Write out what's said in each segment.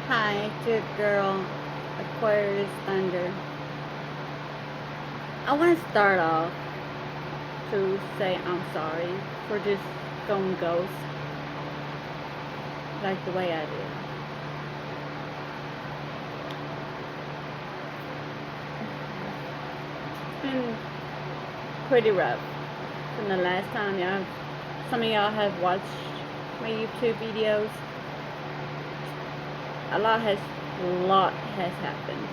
Hi, good girl, Aquarius Thunder. I want to start off to say I'm sorry for just going ghost like the way I did. It's been pretty rough from the last time some of y'all have watched my YouTube videos. A lot has happened.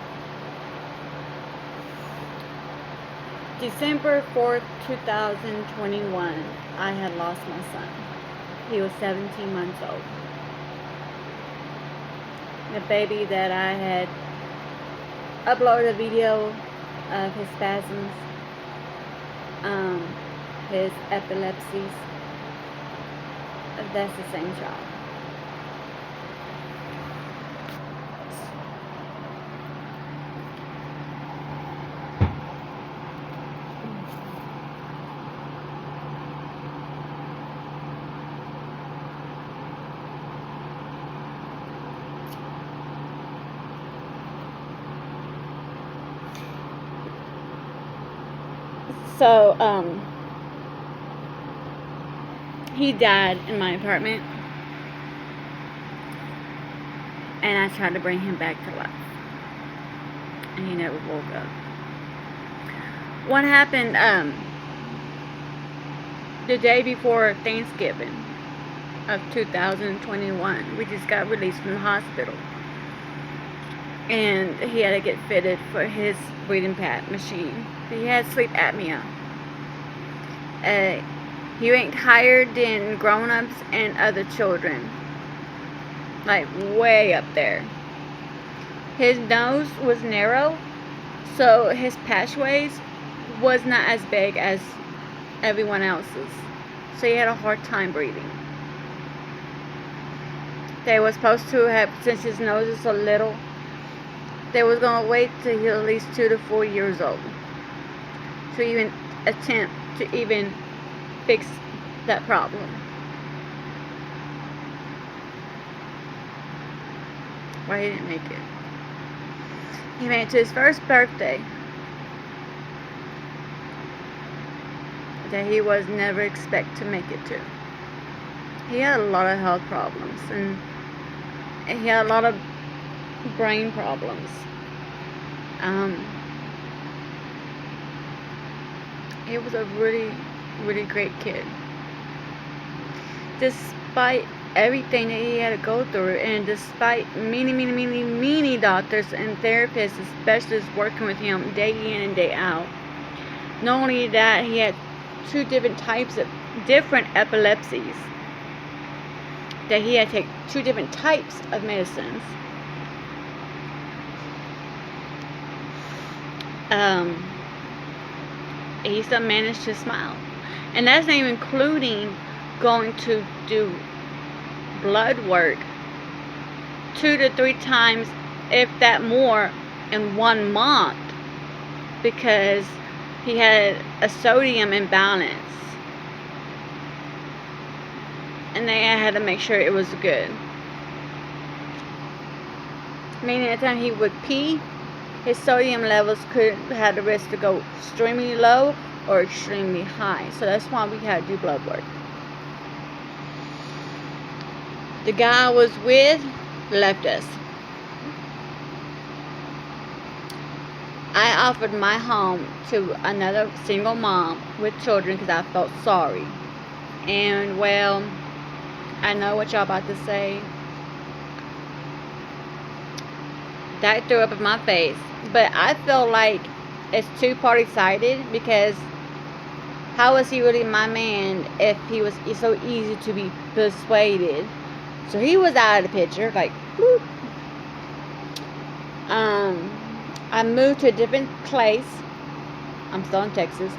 December 4th, 2021, I had lost my son. He was 17 months old. The baby that I had uploaded a video of his spasms, his epilepsies, that's the same child. So, he died in my apartment, and I tried to bring him back to life, and he never woke up. What happened, the day before Thanksgiving of 2021, we just got released from the hospital, and he had to get fitted for his breathing pad machine. He had sleep apnea. He ranked higher than grown-ups and other children, like way up there. His nose was narrow, so his passageways was not as big as everyone else's, so he had a hard time breathing. They were supposed to have, since his nose is so little, they was going to wait till he was at least 2 to 4 years old to even attempt to even fix that problem. Why he didn't make it? He made it to his first birthday that he was never expect to make it to. He had a lot of health problems, and he had a lot of brain problems. He was a really, really great kid. Despite everything that he had to go through, and despite many doctors and therapists and specialists working with him day in and day out, not only that, he had 2 different types of different epilepsies that he had to take 2 different types of medicines. He still managed to smile, and that's not even including going to do blood work 2 to 3 times, if that more, in 1 month, because he had a sodium imbalance, and they had to make sure it was good. Meaning, at the time he would pee, his sodium levels could have the risk to go extremely low or extremely high. So that's why we had to do blood work. The guy I was with left us. I offered my home to another single mom with children because I felt sorry. And, well, I know what y'all about to say. That threw up in my face. But I feel like it's 2-party sided, because how was he really my man if he was so easy to be persuaded? So he was out of the picture, like, whoop. I moved to a different place. I'm still in Texas.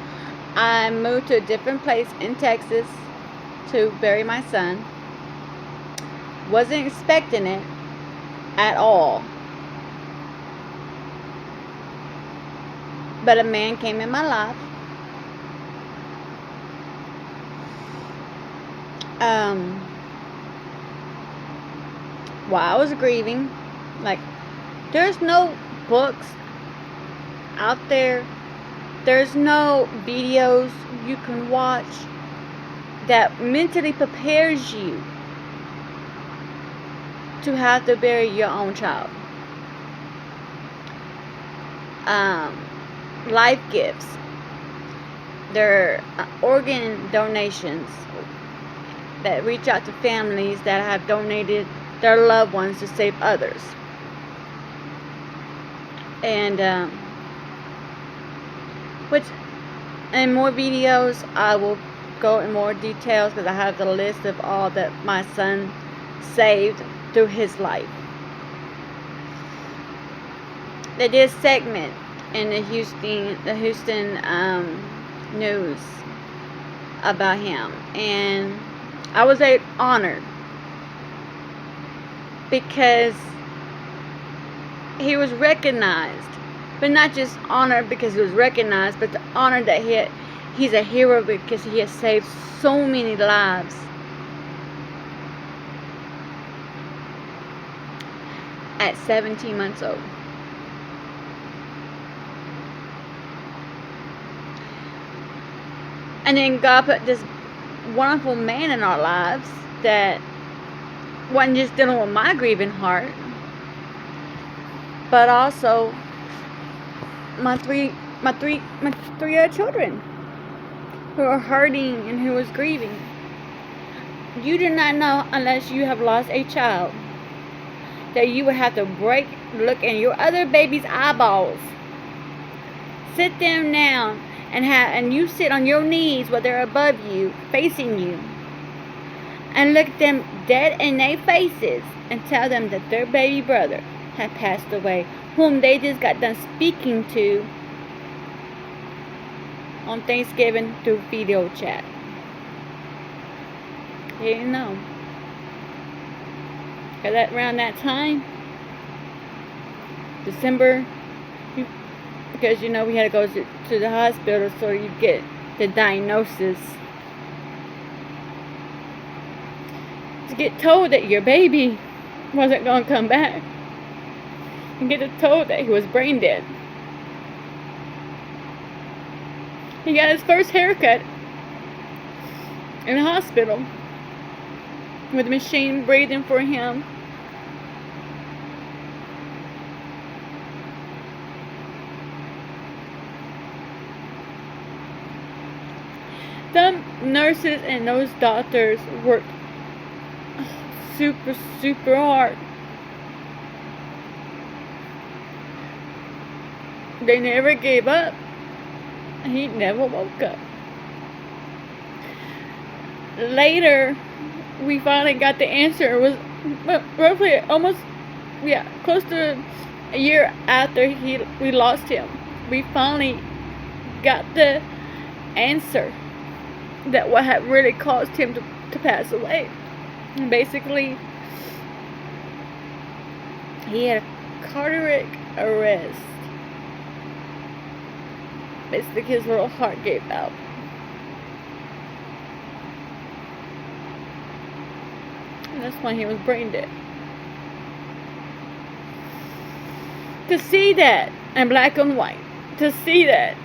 I moved to a different place in Texas to bury my son. Wasn't expecting it at all. But a man came in my life. While I was grieving, Like, there's no books out there, there's no videos you can watch that mentally prepares you to have to bury your own child. Life gifts, their organ donations that reach out to families that have donated their loved ones to save others. And which in more videos I will go in more details, because I have the list of all that my son saved through his life. They did a segment in the Houston news about him, and I was honored because he was recognized, but not just honored because he was recognized, but the honor that he's a hero because he has saved so many lives. At 17 months old. And then God put this wonderful man in our lives that wasn't just dealing with my grieving heart, but also my three other children who are hurting and who was grieving. You do not know, unless you have lost a child, that you would have to look in your other baby's eyeballs, sit them down, and you sit on your knees where they're above you, facing you, and look them dead in their faces and tell them that their baby brother had passed away, whom they just got done speaking to on Thanksgiving through video chat. You didn't know. Because around that time, December, because we had to go to the hospital so you get the diagnosis, to get told that your baby wasn't going to come back, and get told that he was brain dead. He got his first haircut in the hospital with a machine breathing for him. Them nurses and those doctors worked super, super hard. They never gave up. He never woke up. Later, we finally got the answer. It was roughly close to a year after we lost him. We finally got the answer that what had really caused him to pass away. And basically, he had a cardiac arrest. Basically, his little heart gave out. And that's why he was brain dead. To see that in black and white, to see that,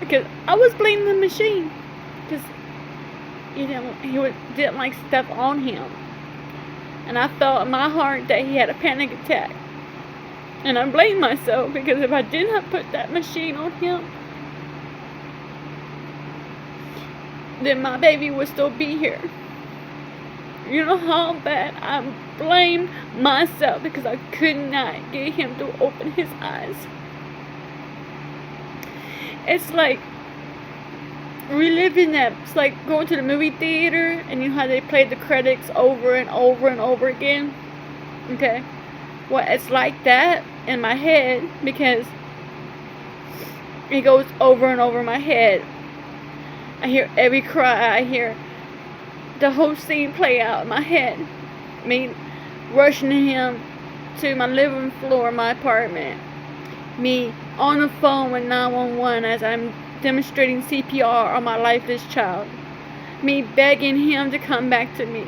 because I was blaming the machine, because he didn't like stuff on him, and I felt in my heart that he had a panic attack, and I blamed myself, because if I did not put that machine on him, then my baby would still be here. You know how bad I blamed myself because I could not get him to open his eyes. It's like reliving that. It's like going to the movie theater and you know how they play the credits over and over and over again. Okay? Well, it's like that in my head because it goes over and over my head. I hear every cry. I hear the whole scene play out in my head. Me rushing him to my living floor of my apartment. Me on the phone with 911 as I'm demonstrating CPR on my lifeless child. Me begging him to come back to me.